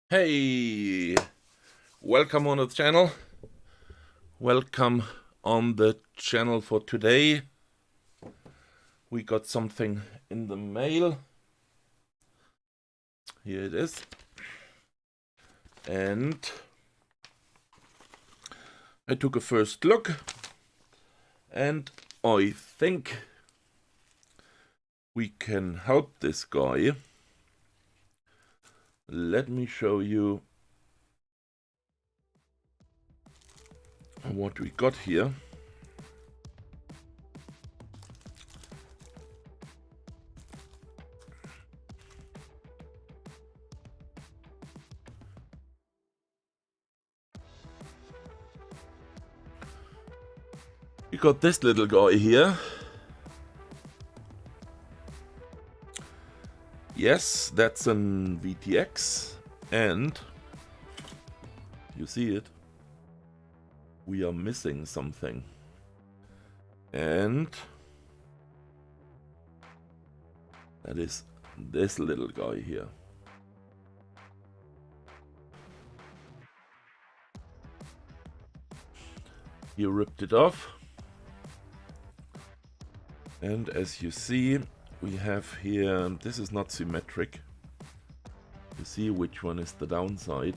Hey, welcome on the channel. Welcome on the channel for today. We got something in the mail. Here it is. And I took a first look and I think we can help this guy. Let me show you what we got here. We got this little guy here. Yes, that's an VTX, and you see it. We are missing something. And that is this little guy here. He ripped it off. And as you see, we have here, this is not symmetric. You see which one is the downside.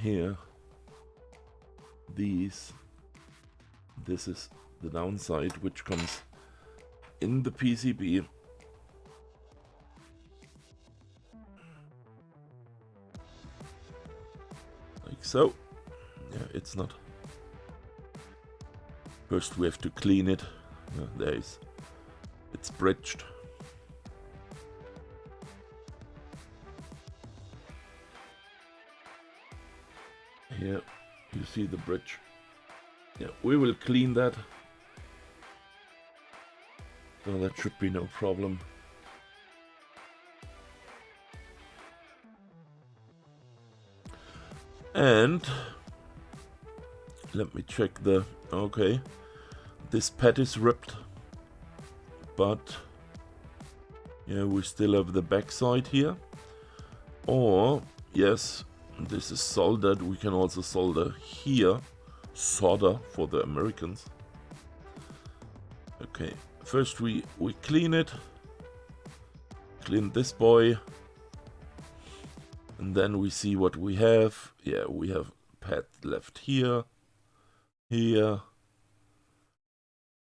Here, this is the downside, which comes in the PCB. Like so. Yeah, it's not. First we have to clean it. Yeah, it's bridged. Here you see the bridge. Yeah, we will clean that. So that should be no problem. And let me check the, okay, this pad is ripped, but yeah, we still have the back side here. Or yes, this is soldered. We can also solder here, solder for the Americans. Okay, first we clean it, clean this boy, and then we see what we have. Yeah, we have pad left here. Here,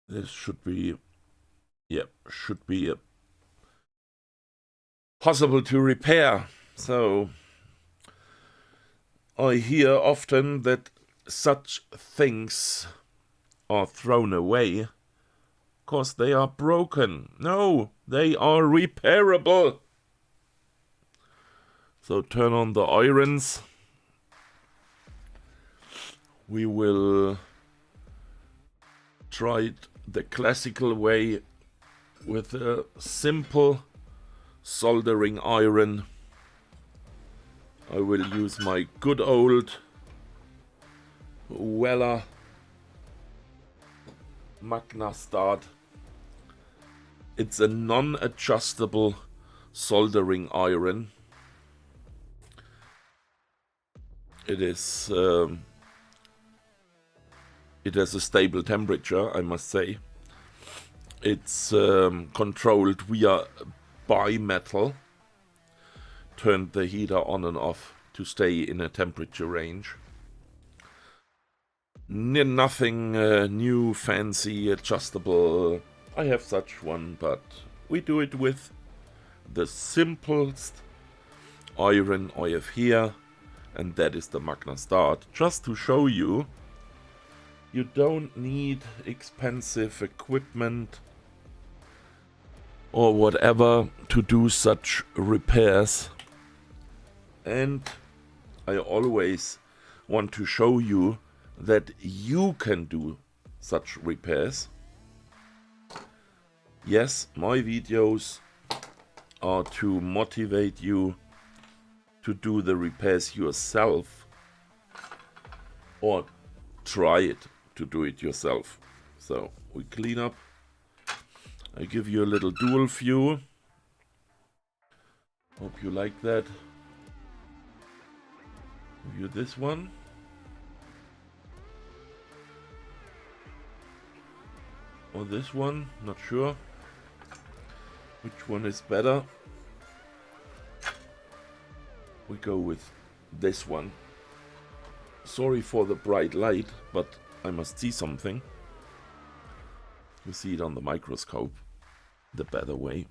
this should be, yeah, should be possible to repair. So I hear often that such things are thrown away because they are broken. No, they are repairable. So turn on the irons. We will try it the classical way with a simple soldering iron. I will use my good old Weller Magna Start. It's a non-adjustable soldering iron. It is it has a stable temperature, I must say. It's controlled via bimetal. Turned the heater on and off to stay in a temperature range. Nothing new, fancy, adjustable. I have such one, but we do it with the simplest iron I have here, and that is the Magna Start. Just to show you, you don't need expensive equipment or whatever to do such repairs. And I always want to show you that you can do such repairs. Yes, my videos are to motivate you to do the repairs yourself or try it to do it yourself. So we clean up I give you a little dual view. Hope you like that. Give you this one. Or this one, not sure which one is better. We go with this one. Sorry for the bright light, but I must see something. You see it on the microscope the better way.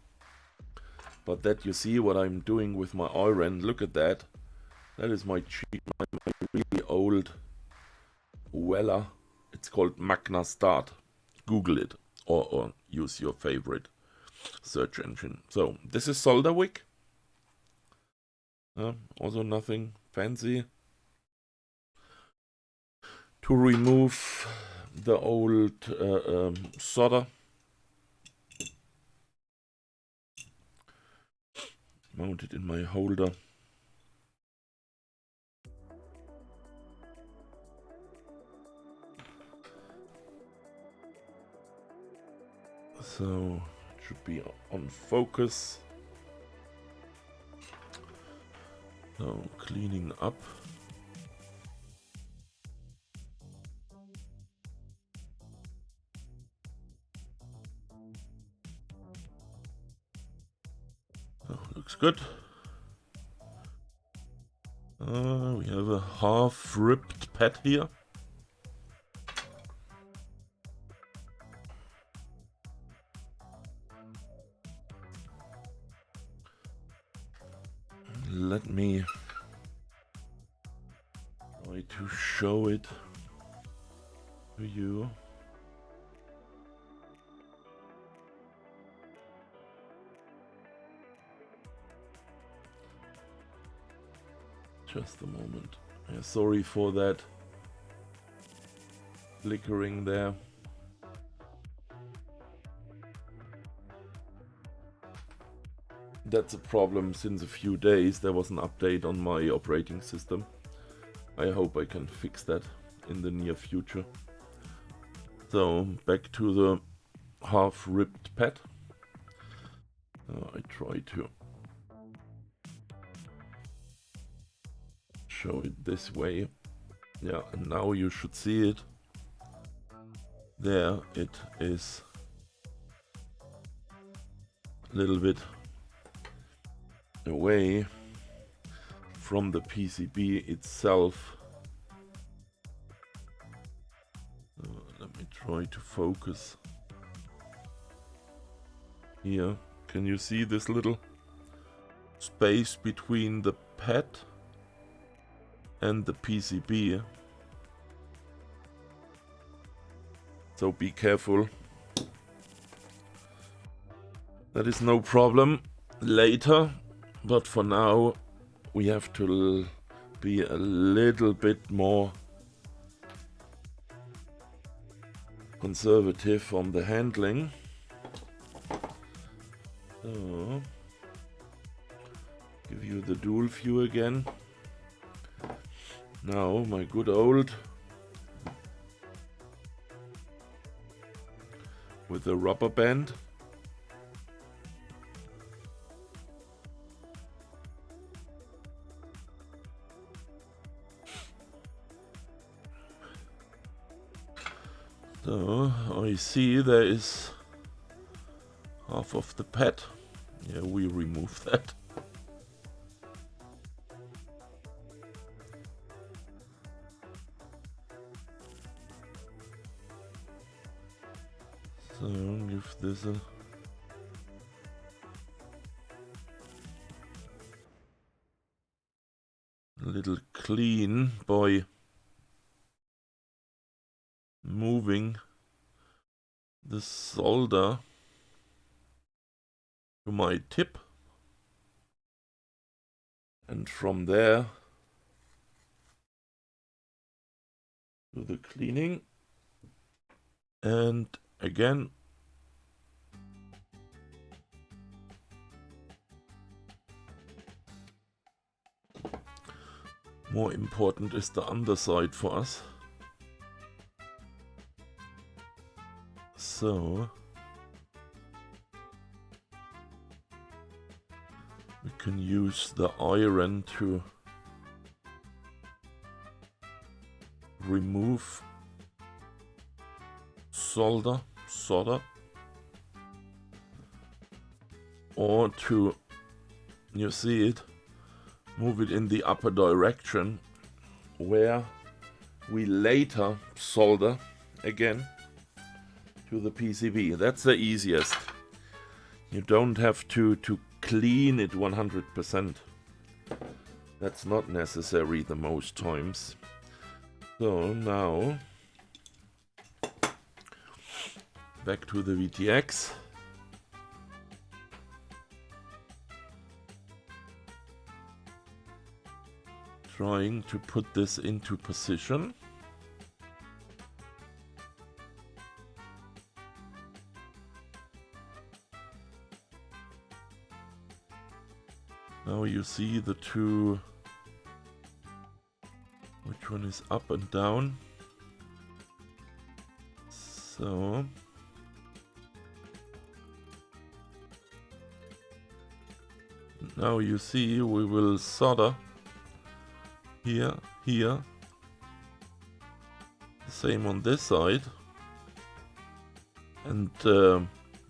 But that you see what I'm doing with my iron. Look at that. That is my cheap, my really old Weller. It's called Magna Start. Google it or use your favorite search engine. So this is solder wick. Also nothing fancy. To remove the old solder. Mount it in my holder. So it should be on focus. So cleaning up. So looks good. We have a half ripped pad here. Let me try to show it to you. Just a moment. Yeah, sorry for that flickering there. That's a problem since a few days. There was an update on my operating system. I hope I can fix that in the near future. So back to the half ripped pad. I try to show it this way. Yeah, and now you should see it. There it is. A little bit away from the PCB itself. Let me try to focus here. Can you see this little space between the pad and the PCB? So be careful. That is no problem later. But for now, we have to be a little bit more conservative on the handling. So, give you the dual view again. Now, my good old with the rubber band. So I see there is half of the pad. Yeah, we remove that. So give this a little clean by moving the solder to my tip, and from there to the cleaning, and again more important is the underside for us. So can use the iron to remove solder, or to, you see it, move it in the upper direction where we later solder again to the PCB. That's the easiest. You don't have to clean it 100%. That's not necessary the most times. So now back to the VTX. Trying to put this into position. Now you see the two, which one is up and down. So now you see we will solder here, the same on this side, and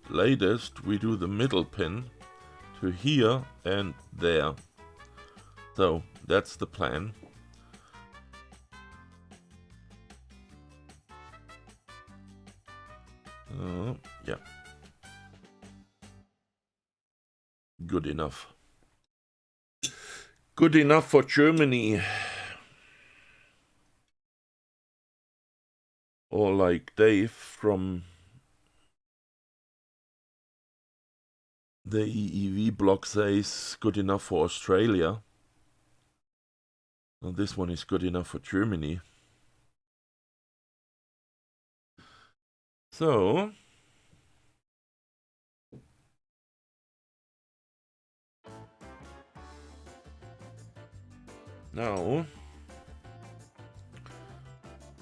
latest we do the middle pin to here and there. So that's the plan. Yeah, good enough. Good enough for Germany. Or like Dave from the EEV blog says, good enough for Australia. Well, this one is good enough for Germany. So now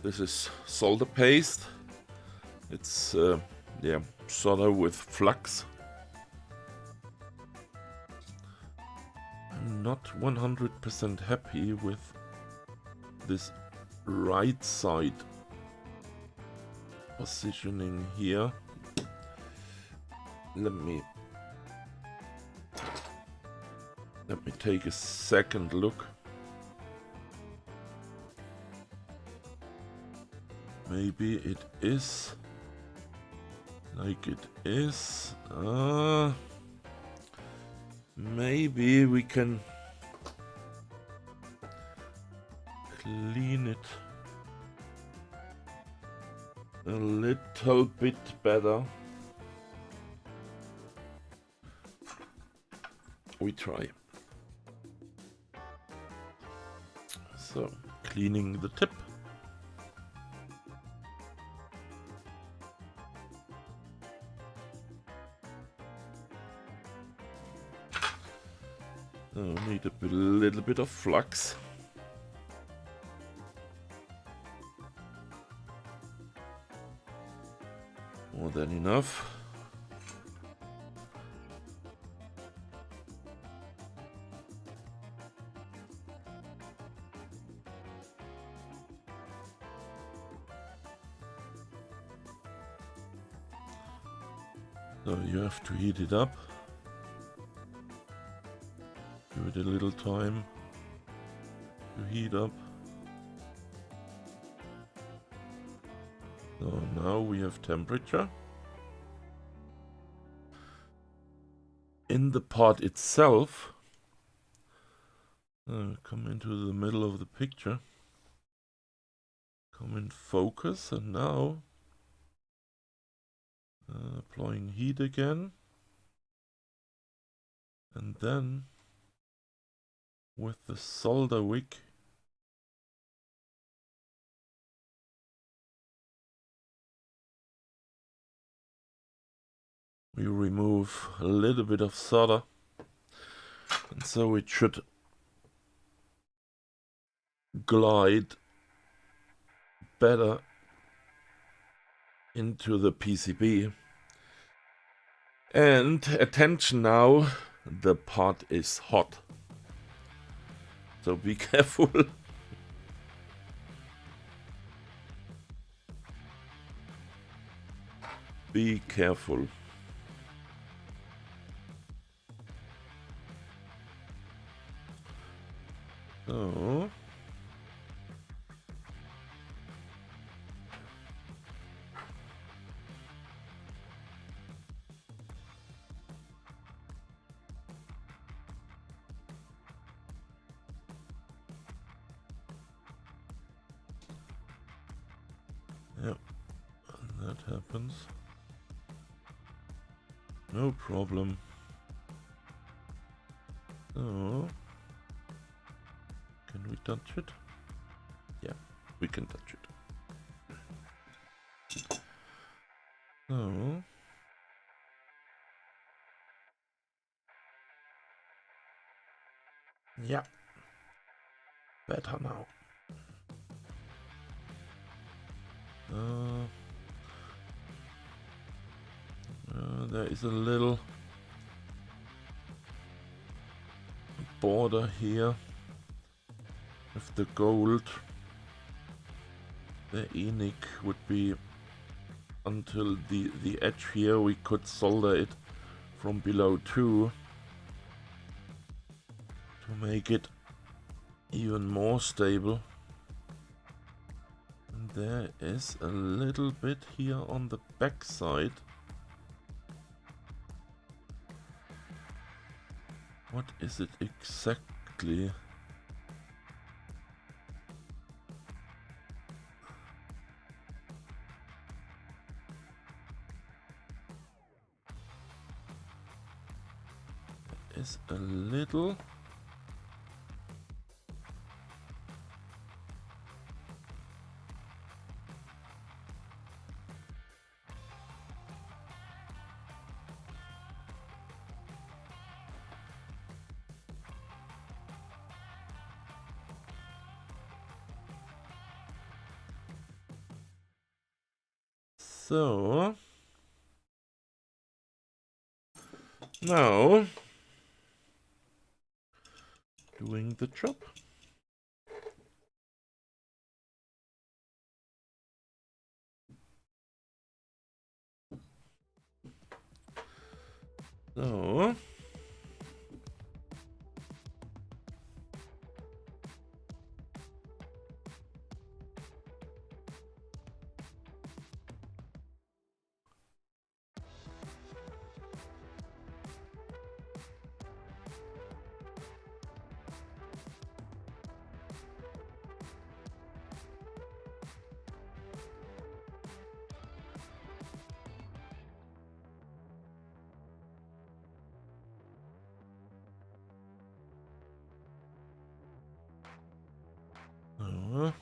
this is solder paste. It's yeah, solder with flux. I'm not 100% happy with this right side positioning here. Let me take a second look. Maybe it is like it is. Maybe we can clean it a little bit better. We try. So, cleaning the tip. Need a little bit of flux. More than enough. So you have to heat it up. Give it a little time to heat up. So now we have temperature. In the part itself, come into the middle of the picture. Come in focus, and now applying heat again. And then with the solder wick, we remove a little bit of solder, and so it should glide better into the PCB. And attention now, the pot is hot. So be careful. Be careful. So. Yep, that happens. No problem. So, can we touch it? Yeah, we can touch it. So, yeah, better now. There is a little border here with the gold. The ENIC would be until the edge here. We could solder it from below too to make it even more stable. And there is a little bit here on the back side. What is it exactly? Is a little so now doing the job. So a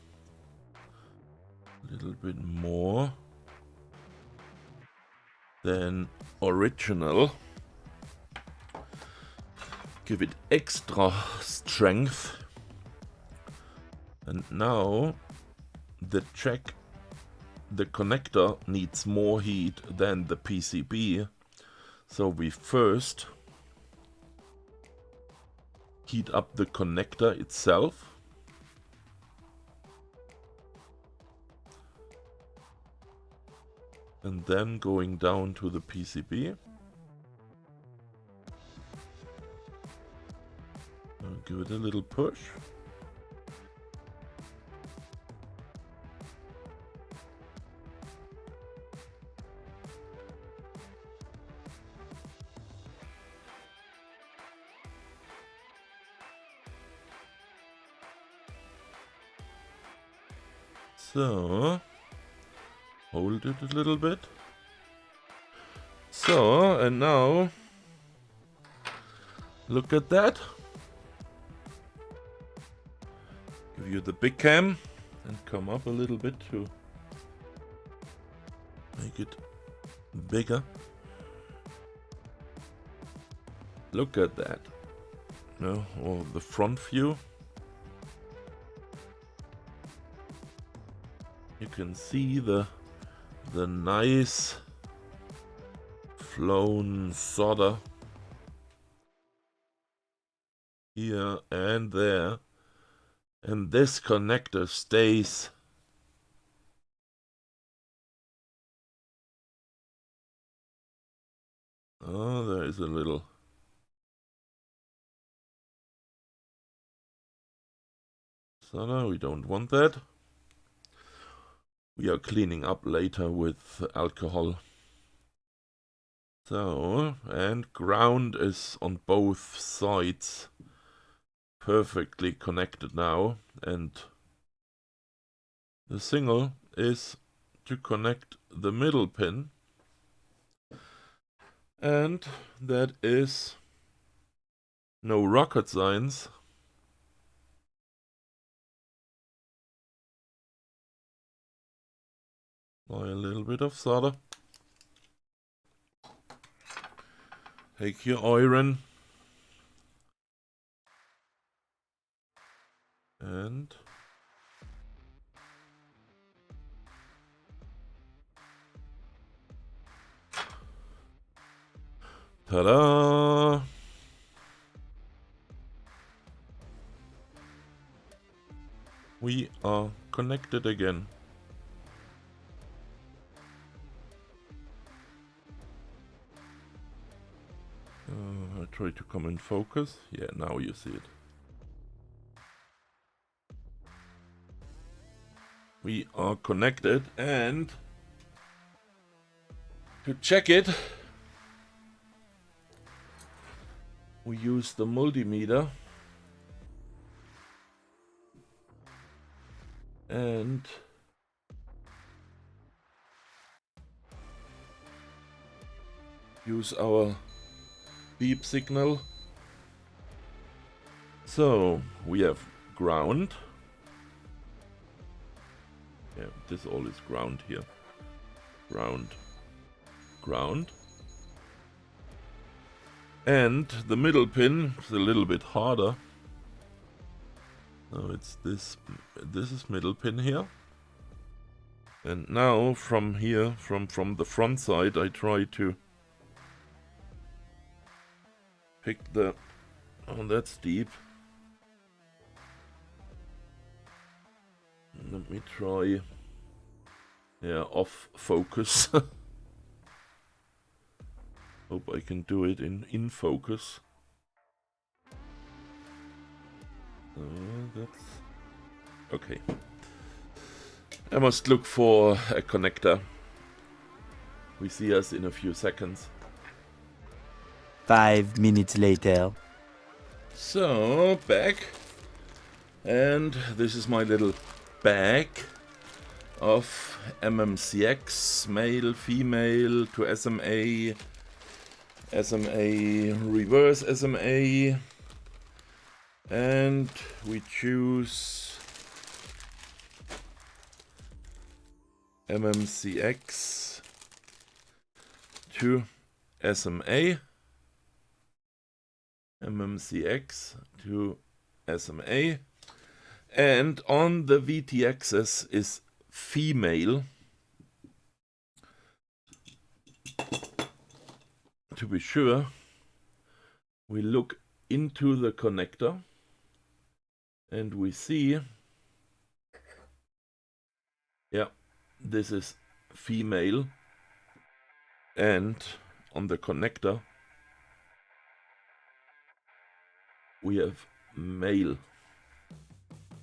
little bit more than original. Give it extra strength. And now the connector needs more heat than the PCB. So we first heat up the connector itself. And then going down to the PCB. I'll give it a little push. So, hold it a little bit. So, and now, look at that. Give you the big cam and come up a little bit to make it bigger. Look at that. No, or the front view. You can see the nice flown solder here and there, and this connector stays. Oh, there is a little. So no, we don't want that. We are cleaning up later with alcohol. So, and ground is on both sides perfectly connected now, and the single is to connect the middle pin, and that is no rocket science. Apply a little bit of solder. Take your iron and ta-da! We are connected again. I try to come in focus. Yeah, now you see it. We are connected, and to check it, we use the multimeter and use our beep signal. So we have ground. Yeah, this all is ground here. Ground. Ground. And the middle pin is a little bit harder. So it's this is middle pin here. And now from here, from the front side, I try to pick the... Oh, that's deep. Let me try... Yeah, off focus. Hope I can do it in focus. That's... Okay. I must look for a connector. We see us in a few seconds. 5 minutes later. So, back. And this is my little bag of MMCX, male, female, to SMA, SMA, reverse SMA. And we choose MMCX to SMA. MMCX to SMA. And on the VT axis is female. To be sure, we look into the connector and we see, yeah, this is female, and on the connector we have male.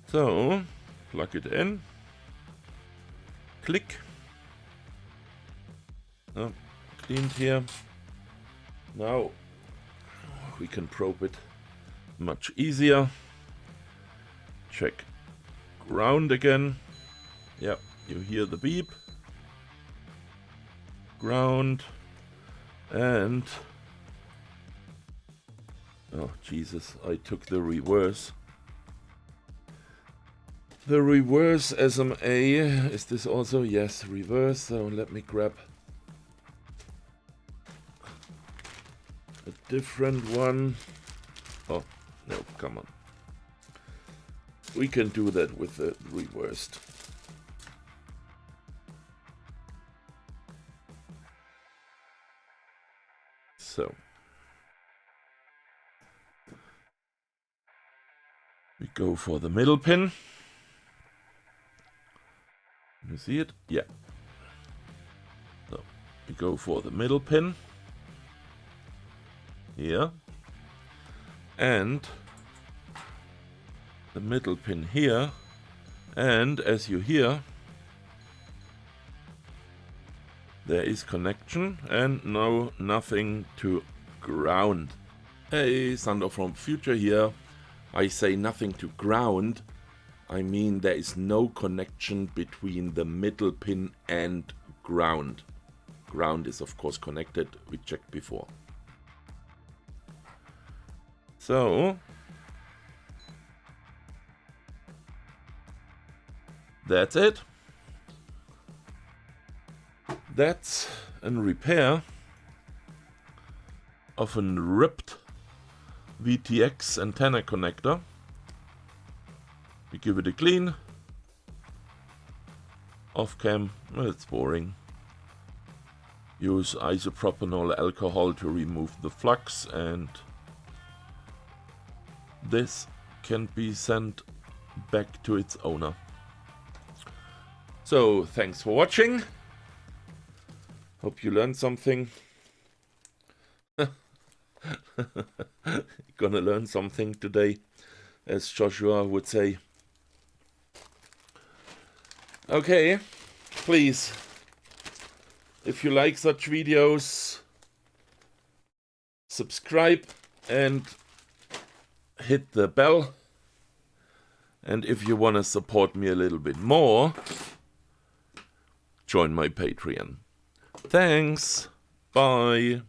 So plug it in, click. Oh, cleaned here. Now we can probe it much easier. Check ground again. Yeah, you hear the beep. Ground. And oh Jesus, I took the reverse. The reverse SMA, is this also? Yes, reverse. So let me grab a different one. Oh, no, come on. We can do that with the reversed. So. We go for the middle pin. You see it? Yeah. So we go for the middle pin here, and the middle pin here, and as you hear, there is connection and no nothing to ground. Hey, Sandor from future here. I say nothing to ground. I mean there is no connection between the middle pin and ground. Ground is of course connected, we checked before. So that's it. That's a repair of a ripped VTX antenna connector. We give it a clean. Off cam, well, it's boring. Use isopropanol alcohol to remove the flux, and this can be sent back to its owner. So, thanks for watching. Hope you learned something. Gonna learn something today, as Joshua would say. Okay, please, if you like such videos, subscribe and hit the bell. And if you want to support me a little bit more, join my Patreon. Thanks. Bye.